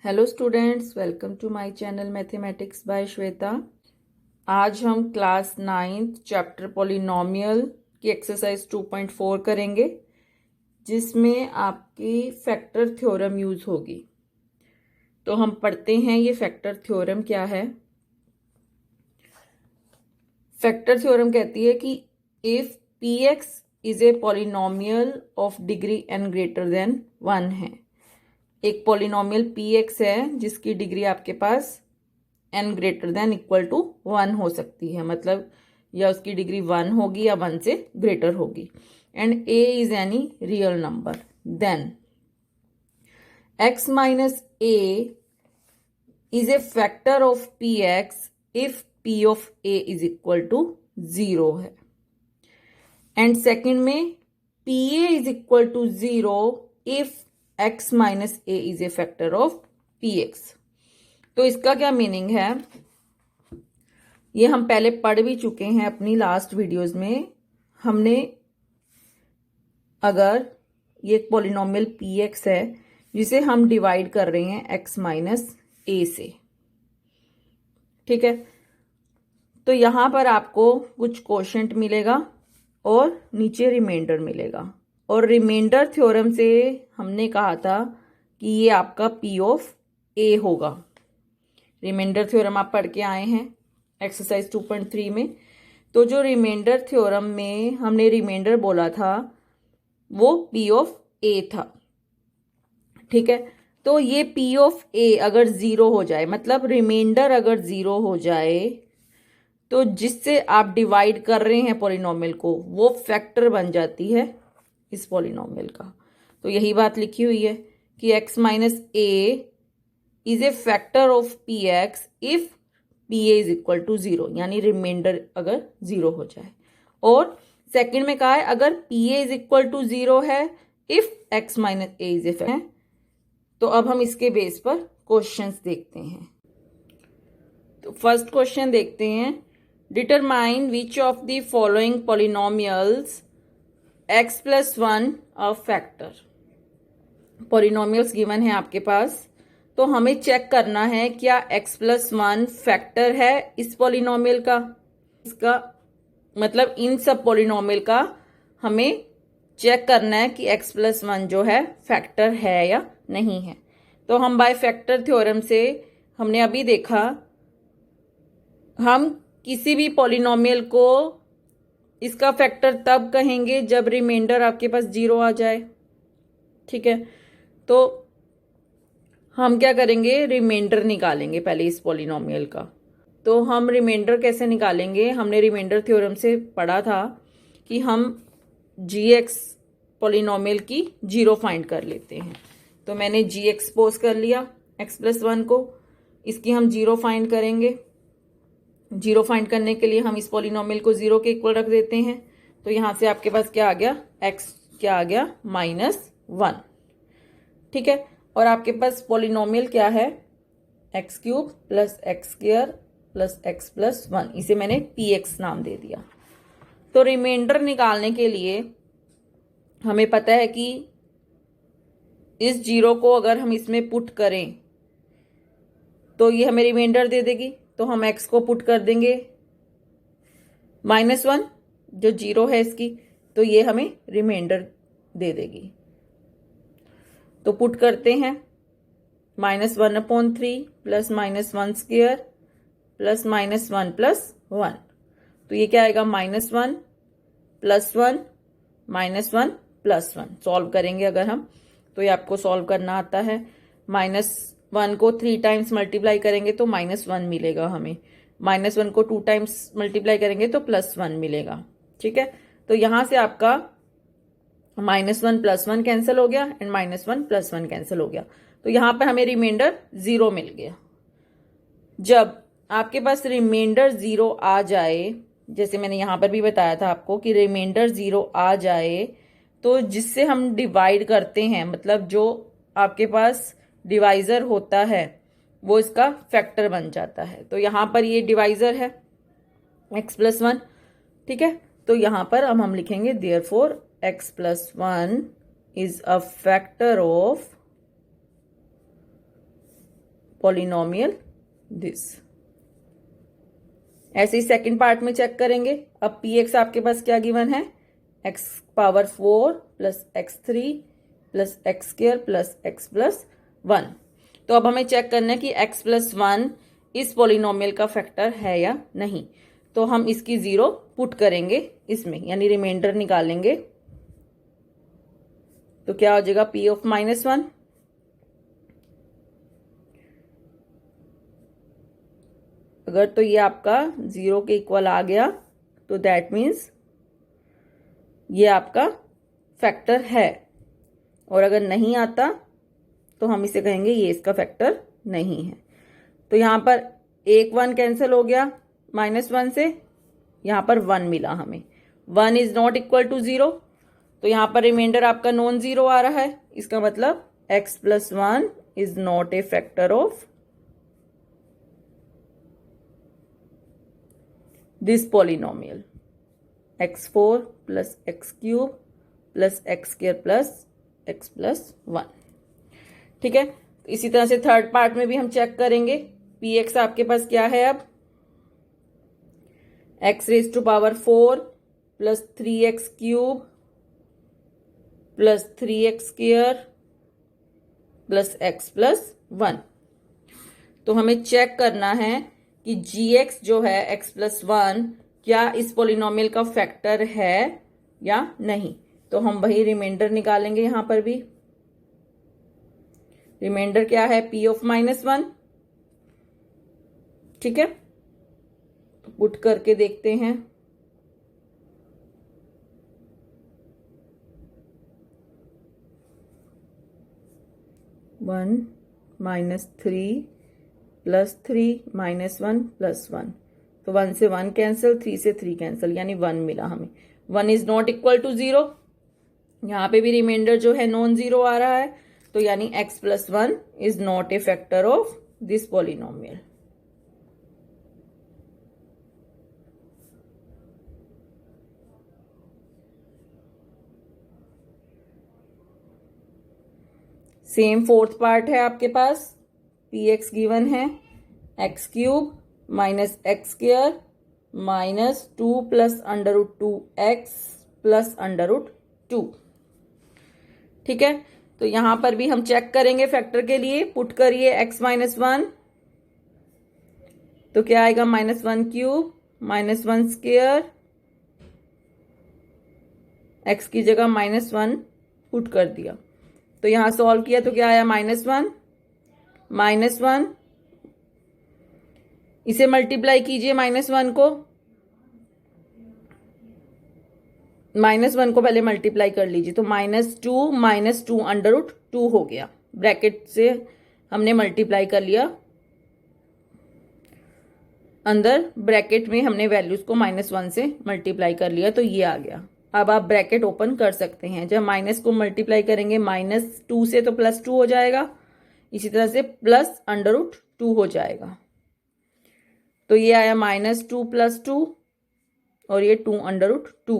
Hello students, welcome to my channel mathematics by Shweta. आज हम class 9th chapter polynomial की exercise 2.4 करेंगे, जिसमें आपकी फैक्टर थ्योरम यूज होगी। तो हम पढ़ते हैं ये फैक्टर थ्योरम क्या है। फैक्टर थ्योरम कहती है कि if P x is a polynomial of degree n greater then 1 है। एक पॉलिनोमियल पी एक्स है जिसकी डिग्री आपके पास n greater than equal to 1 हो सकती है, मतलब या उसकी डिग्री 1 होगी या 1 से ग्रेटर होगी। And a is any real number, then x minus a is a factor of P X if p of a is equal to 0 है। एंड सेकेंड में pa is equal to 0 if x minus a is a factor of px। तो इसका क्या meaning है, ये हम पहले पढ़ भी चुके हैं अपनी लास्ट वीडियोस में। हमने अगर ये एक पॉलिनोमियल px है जिसे हम डिवाइड कर रहे हैं x माइनस a से, ठीक है, तो यहां पर आपको कुछ कोशेंट मिलेगा और नीचे रिमाइंडर मिलेगा। और रिमाइंडर थ्योरम से हमने कहा था कि ये आपका p ऑफ a होगा। रिमाइंडर थ्योरम आप पढ़ के आए हैं एक्सरसाइज 2.3 में। तो जो रिमाइंडर थ्योरम में हमने रिमाइंडर बोला था वो p ऑफ a था, ठीक है। तो ये p ऑफ a अगर 0 हो जाए, मतलब रिमाइंडर अगर 0 हो जाए, तो जिससे आप डिवाइड कर रहे हैं पॉलिनोमियल को, वो फैक्टर बन जाती है इस पॉलिनोमियल का। तो यही बात लिखी हुई है कि x minus a is a factor of P X if P A is equal to 0, यानी रिमाइंडर अगर 0 हो जाए। और सेकंड में कहा है अगर P A is equal to 0 है if x minus a is a factor. तो अब हम इसके बेस पर क्वेश्चंस देखते हैं। तो फर्स्ट क्वेश्चन देखते हैं, determine which of the following polynomials x plus 1 a factor. Polynomials given है आपके पास, तो हमें चेक करना है क्या x प्लस 1 फैक्टर है इस पॉलिनोमियल का। इसका मतलब इन सब पॉलिनोमियल का हमें चेक करना है कि x प्लस 1 जो है फैक्टर है या नहीं है। तो हम बाय फैक्टर थ्योरम से हमने अभी देखा, हम किसी भी पॉलिनोमियल को इसका फैक्टर तब कहेंगे जब रिमाइंडर आपके पास 0 आ जाए, ठीक है। तो हम क्या करेंगे, रिमाइंडर निकालेंगे पहले इस पॉलिनोमियल का। तो हम रिमाइंडर कैसे निकालेंगे, हमने रिमाइंडर थ्योरम से पढ़ा था कि हम gx पॉलिनोमियल की 0 फाइंड कर लेते हैं। तो मैंने gx पोज कर लिया x प्लस 1 को, इसकी हम 0 फाइंड करेंगे। 0 फाइंड करने के लिए हम इस पॉलिनोमियल को 0 के इक्वल रख देते हैं। तो यहां से आपके पास क्या आ गया, x क्या आ गया, -1, ठीक है। और आपके पास पॉलिनोमियल क्या है, x cube plus x square plus x plus 1, इसे मैंने px नाम दे दिया। तो रिमाइंडर निकालने के लिए हमें पता है कि इस 0 को अगर हम इसमें पुट करें तो ये हमें रिमाइंडर दे देगी। तो हम x को पुट कर देंगे -1, जो 0 है इसकी, तो ये हमें रिमाइंडर दे देगी। तो पुट करते हैं -1/3 प्लस -1 स्क्वायर प्लस -1 प्लस 1। तो ये क्या आएगा, -1 प्लस 1 -1 प्लस 1। सॉल्व करेंगे अगर हम, तो ये आपको सॉल्व करना आता है। -1 को 3 टाइम्स मल्टीप्लाई करेंगे तो -1 मिलेगा हमें, -1 को 2 टाइम्स मल्टीप्लाई करेंगे तो +1 मिलेगा, ठीक है। तो यहां से आपका -1 प्लस 1 कैंसिल हो गया एंड -1 प्लस 1 कैंसिल हो गया। तो यहां पर हमें रिमाइंडर 0 मिल गया। जब आपके पास रिमाइंडर 0 आ जाए, जैसे मैंने यहां पर भी बताया था आपको कि रिमाइंडर 0 आ जाए, तो जिससे हम डिवाइड करते हैं, मतलब जो आपके पास डिवाइजर होता है वो इसका फैक्टर बन जाता है। तो यहां पर ये डिवाइजर है x प्लस 1, ठीक है। तो यहां पर अब हम लिखेंगे therefore x plus 1 is a factor of polynomial this. ऐसे ही सेकंड पार्ट में चेक करेंगे। अब पी एक्स आपके पास क्या गिवन है, x power 4 plus x 3 plus x square plus x plus 1। तो अब हमें चेक करना है कि एक्स प्लस 1 इस पॉलिनोमियल का फैक्टर है या नहीं। तो हम इसकी जीरो पुट करेंगे इसमें, यानी रिमाइंडर निकालेंगे। तो क्या हो जाएगा, पी ऑफ -1 अगर तो ये आपका 0 के इक्वल आ गया तो दैट मीन्स ये आपका फैक्टर है, और अगर नहीं आता तो हम इसे कहेंगे ये इसका फैक्टर नहीं है। तो यहां पर एक 1 कैंसिल हो गया -1 से, यहां पर 1 मिला हमें। 1 इज नॉट इक्वल टू 0, तो यहां पर रिमाइंडर आपका नॉन जीरो आ रहा है। इसका मतलब x plus 1 is not a factor of this polynomial x4 plus x cube plus x square plus x plus 1। ठीक है, इसी तरह से थर्ड पार्ट में भी हम चेक करेंगे। पी एक्स आपके पास क्या है, अब x raise to power 4 plus 3x cube plus 3x square plus x plus 1। तो हमें चेक करना है कि gx जो है x प्लस 1 क्या इस पॉलिनोमियल का फैक्टर है या नहीं। तो हम वही रिमाइंडर निकालेंगे। यहां पर भी रिमाइंडर क्या है, p ऑफ -1। ठीक है, तो पुट करके देखते हैं। वन -3 प्लस 3 -1 प्लस 1, तो 1 से 1 कैंसिल, 3 से 3 कैंसिल, यानी 1 मिला हमें। 1 इज नॉट इक्वल टू 0, यहां पे भी रिमाइंडर जो है नॉन जीरो आ रहा है, तो यानी x plus 1 is not a factor of this polynomial. Same fourth part है आपके पास। पी एक्स गिवन है x cube minus x square minus 2 plus √2x plus √2। ठीक है, तो यहां पर भी हम चेक करेंगे फैक्टर के लिए। पुट करिए x -1, तो क्या आएगा, -1 क्यूब -1 स्क्वायर, x की जगह -1 पुट कर दिया। तो यहां सॉल्व किया तो क्या आया, -1 इसे मल्टीप्लाई कीजिए -1 को, -1 को पहले मल्टीप्लाई कर लीजिए। तो -2 √2 हो गया। ब्रैकेट से हमने मल्टीप्लाई कर लिया, अंदर ब्रैकेट में हमने वैल्यूज को -1 से मल्टीप्लाई कर लिया, तो ये आ गया। अब आप ब्रैकेट ओपन कर सकते हैं। जब माइनस को मल्टीप्लाई करेंगे -2 से तो +2 हो जाएगा, इसी तरह से प्लस √2 हो जाएगा। तो ये आया -2 + 2 और ये 2 √2,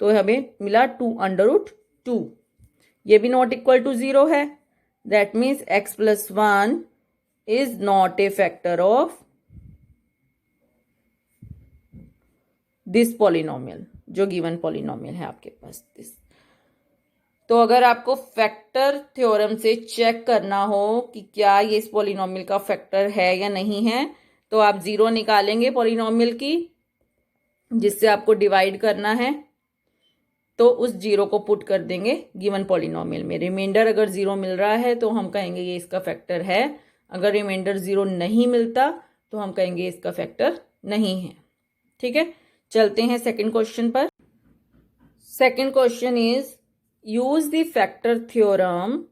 तो हमें मिला 2 √2। ये भी नॉट इक्वल टू 0 है, that means x plus 1 is not a factor of this polynomial, जो गिवन पॉलिनोमियल है आपके पास दिस। तो अगर आपको फैक्टर थ्योरम से चेक करना हो कि क्या ये इस पॉलिनोमियल का फैक्टर है या नहीं है, तो आप जीरो निकालेंगे पॉलिनोमियल की, जिससे आपको डिवाइड करना है, तो उस जीरो को पुट कर देंगे गिवन पॉलिनोमियल में। रिमाइंडर अगर जीरो मिल रहा है तो हम कहेंगे ये इसका फैक्टर है, अगर रिमाइंडर जीरो नहीं मिलता तो हम कहेंगे इसका फैक्टर नहीं है। ठीक है, चलते हैं सेकंड क्वेश्चन पर। Second question is use the factor theorem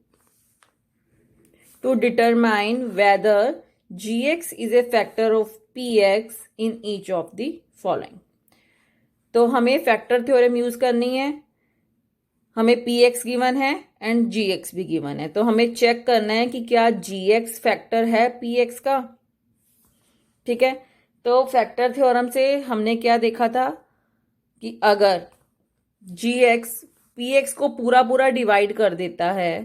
to determine whether gx is a factor of px in each of the following. तो हमें फैक्टर थ्योरम यूज करनी है, हमें px गिवन है एंड gx भी गिवन है, तो हमें चेक करना है कि क्या gx फैक्टर है px का। ठीक है, तो फैक्टर थ्योरम से हमने क्या देखा था कि अगर gx px को पूरा पूरा डिवाइड कर देता है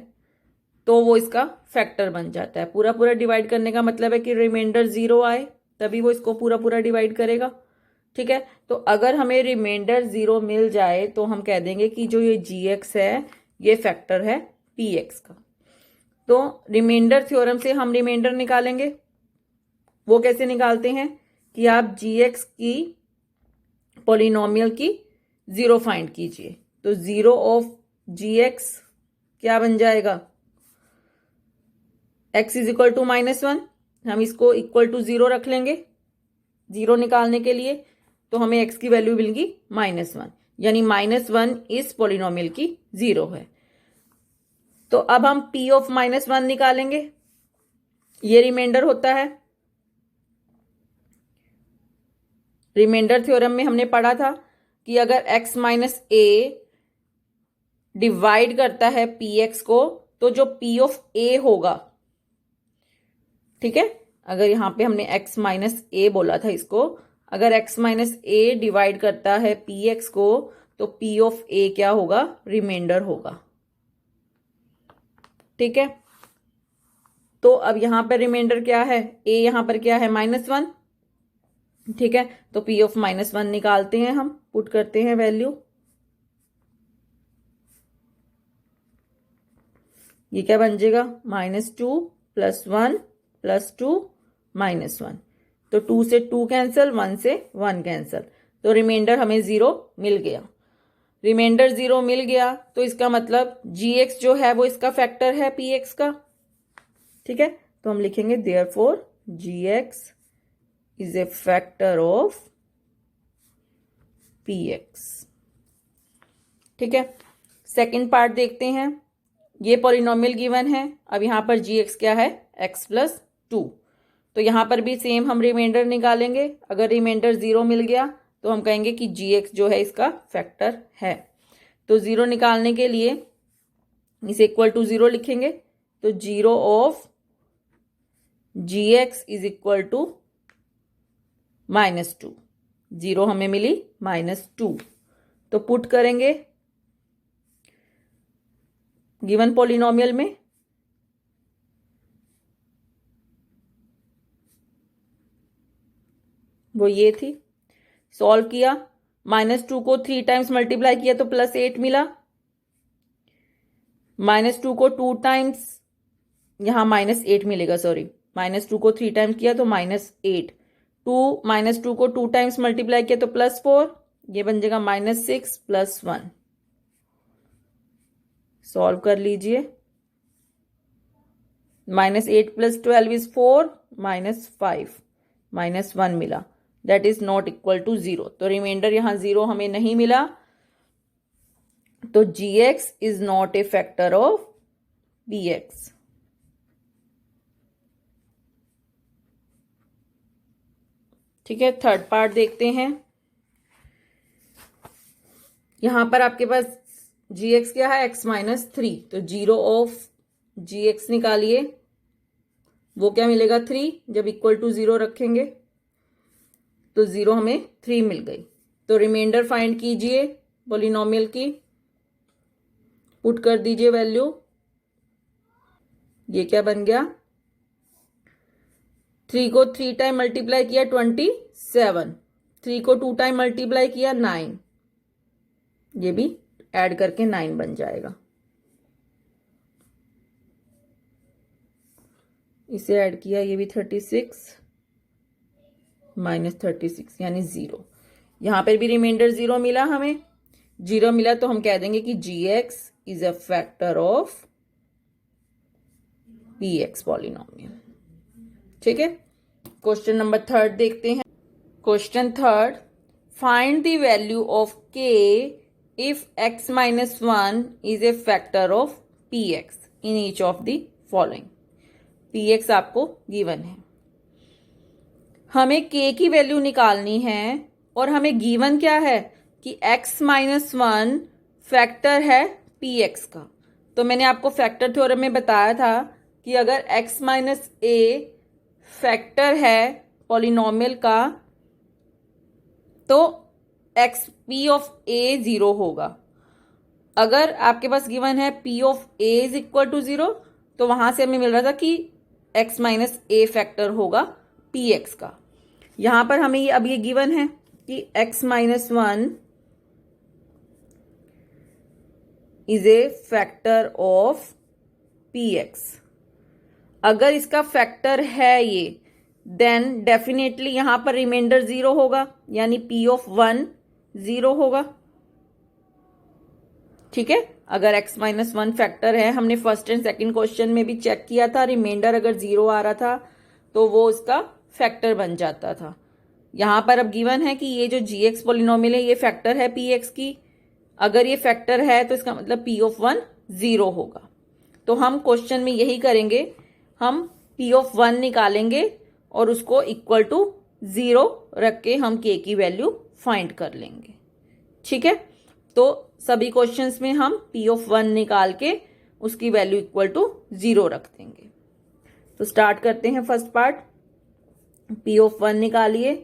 तो वो इसका फैक्टर बन जाता है। पूरा पूरा डिवाइड करने का मतलब है कि रिमाइंडर 0 आए तभी वो इसको पूरा पूरा डिवाइड करेगा। ठीक है, तो अगर हमें रिमाइंडर 0 मिल जाए तो हम कह देंगे कि जो ये gx है ये फैक्टर है px का। तो रिमाइंडर थ्योरम से हम रिमाइंडर निकालेंगे। वो कैसे निकालते हैं कि आप gx की पॉलिनोमियल की 0 फाइंड कीजिए। तो 0 ऑफ gx क्या बन जाएगा, x इज इक्वल टू -1। हम इसको इक्वल टू 0 रख लेंगे 0 निकालने के लिए, तो हमें x की वैल्यू मिलेगी -1, यानी -1 इस पॉलिनोमियल की 0 है। तो अब हम p ऑफ -1 निकालेंगे। ये रिमाइंडर होता है। रिमाइंडर थ्योरम में हमने पढ़ा था कि अगर x माइनस a डिवाइड करता है px को तो जो p ऑफ a होगा, ठीक है, अगर यहां पे हमने x माइनस a बोला था इसको, अगर x माइनस a डिवाइड करता है px को तो p ऑफ a क्या होगा, रिमाइंडर होगा। ठीक है, तो अब यहां पर रिमाइंडर क्या है, a यहां पर क्या है -1। ठीक है, तो p ऑफ -1 निकालते हैं, हम पुट करते हैं वैल्यू। ये क्या बन जाएगा, -2 + 1 + 2 -1। तो 2 से 2 कैंसिल, 1 से 1 कैंसिल, तो रिमाइंडर हमें 0 मिल गया। रिमाइंडर 0 मिल गया तो इसका मतलब gx जो है वो इसका फैक्टर है px का। ठीक है, तो हम लिखेंगे therefore gx is a factor of px। ठीक है, सेकंड पार्ट देखते हैं। ये पॉलिनोमियल गिवन है। अब यहां पर gx क्या है, x + 2। तो यहां पर भी सेम हम रिमाइंडर निकालेंगे। अगर रिमाइंडर 0 मिल गया तो हम कहेंगे कि gx जो है इसका फैक्टर है। तो 0 निकालने के लिए इसे इक्वल टू 0 लिखेंगे। तो 0 of gx is equal to -2। 0 हमें मिली -2। तो पुट करेंगे गिवन पॉलिनोमियल में। वो ये थी, सॉल्व किया, -2 को 3 टाइम्स मल्टीप्लाई किया तो +8 मिला। -2 को 2 टाइम्स, यहां -8 मिलेगा, सॉरी, -2 को 3 टाइम्स किया तो -8। -2 को 2 टाइम्स मल्टीप्लाई किया तो +4, ये बन जाएगा -6 + 1। सॉल्व कर लीजिए। -8 + 12 इज 4, -5, -1 मिला, that is not equal to 0। तो रिमाइंडर यहां 0 हमें नहीं मिला। तो gx is not a factor of px। ठीक है, थर्ड पार्ट देखते हैं। यहां पर आपके पास gx क्या है, x - 3। तो 0 ऑफ gx निकालिए, वो क्या मिलेगा, 3। जब इक्वल टू 0 रखेंगे तो 0 हमें 3 मिल गई। तो रिमाइंडर फाइंड कीजिए पॉलिनोमियल की, पुट कर दीजिए वैल्यू। ये क्या बन गया, 3 को 3 टाइम मल्टीप्लाई किया 27, 3 को 2 टाइम मल्टीप्लाई किया 9, ये भी ऐड करके 9 बन जाएगा। इसे ऐड किया, ये भी 36 -36 यानी 0। यहां पर भी रिमाइंडर 0 मिला, हमें 0 मिला तो हम कह देंगे कि gx is a factor of px polynomial. ठीक है, क्वेश्चन नंबर 3 देखते हैं। Question 3, find the value of k if x - 1 is a factor of px in each of the following. px आपको गिवन है, हमें k की वैल्यू निकालनी है और हमें गिवन क्या है कि x - 1 फैक्टर है px का। तो मैंने आपको फैक्टर थ्योरम में बताया था कि अगर x - a फैक्टर है पॉलिनोमियल का तो x p ऑफ a 0 होगा। अगर आपके पास गिवन है p of a is equal to 0 तो वहां से हमें मिल रहा था कि x माइनस ए फैक्टर होगा पी एक्स का। यहां पर हमें ये अब ये गिवन है कि x minus 1 is a factor of P x. अगर इसका फैक्टर है ये, देन डेफिनेटली यहां पर रिमाइंडर 0 होगा, यानी p ऑफ 1 0 होगा। ठीक है, अगर x माइनस 1 फैक्टर है, हमने फर्स्ट एंड सेकंड क्वेश्चन में भी चेक किया था, रिमाइंडर अगर 0 आ रहा था तो वो उसका फैक्टर बन जाता था। यहां पर अब गिवन है कि ये जो gx पॉलिनोमियल है ये फैक्टर है px की। अगर ये फैक्टर है तो इसका मतलब p ऑफ 1 0 होगा। तो हम क्वेश्चन में यही करेंगे, हम p ऑफ 1 निकालेंगे और उसको इक्वल टू 0 रख के हम k की वैल्यू फाइंड कर लेंगे। ठीक है, तो सभी क्वेश्चंस में हम p ऑफ 1 निकाल के उसकी वैल्यू इक्वल टू 0 रख देंगे। तो स्टार्ट करते हैं फर्स्ट पार्ट। p ऑफ 1 निकालिए,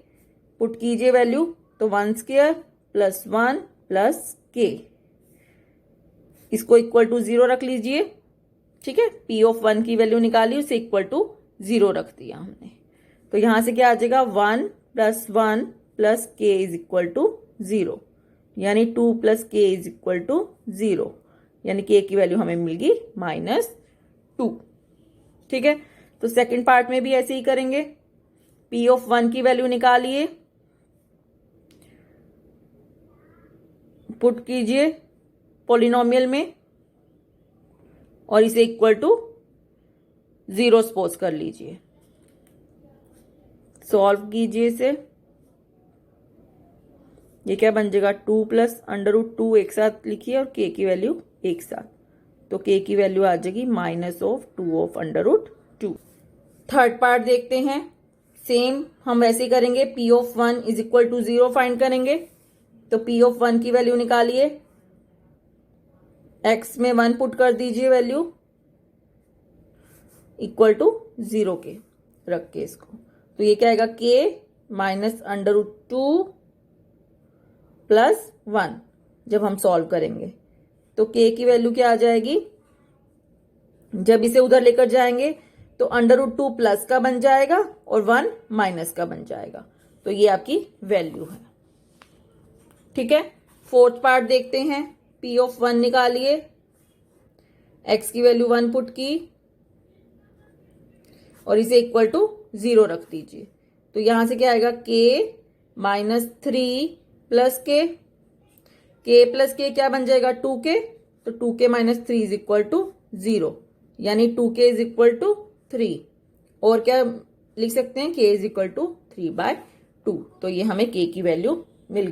पुट कीजिए वैल्यू, तो 1 स्क्वायर प्लस 1 प्लस k, इसको इक्वल टू 0 रख लीजिए। ठीक है, p ऑफ 1 की वैल्यू निकाली, उसे इक्वल टू 0 रख दिया हमने। तो यहां से क्या आ जाएगा, 1 plus 1 plus k is equal to 0, यानी 2 plus k is equal to 0, यानी k की वैल्यू हमें मिल गई -2। ठीक है, तो सेकंड पार्ट में भी ऐसे ही करेंगे। p ऑफ 1 की वैल्यू निकालिए, पुट कीजिए पॉलिनोमियल में और इसे इक्वल टू 0 सपोज कर लीजिए। सॉल्व कीजिए इसे, ये क्या बन जाएगा, 2 प्लस √2 एक साथ लिखिए और k की वैल्यू एक साथ, तो k की वैल्यू आ जाएगी -2 ऑफ √2। थर्ड पार्ट देखते हैं, सेम हम वैसे करेंगे। p of 1 is equal to 0 find करेंगे, तो p ऑफ 1 की वैल्यू निकालिए, x में 1 पुट कर दीजिए वैल्यू, इक्वल टू 0 के रख के इसको, तो ये क्या आएगा, k माइनस √2 प्लस 1। जब हम सॉल्व करेंगे तो k की वैल्यू क्या आ जाएगी, जब इसे उधर लेकर जाएंगे तो √2 प्लस का बन जाएगा और 1 माइनस का बन जाएगा, तो ये आपकी वैल्यू है। ठीक है, फोर्थ पार्ट देखते हैं। p ऑफ 1 निकालिए, x की वैल्यू 1 पुट की और इसे इक्वल टू 0 रख दीजिए, तो यहां से क्या आएगा, k -3 plus k plus k क्या बन जाएगा, 2k, तो 2k minus 3 is equal to 0, यानी 2k इज इक्वल टू 3, और क्या लिख सकते हैं, k इज इक्वल टू 3/2, तो ये हमें k की वैल्यू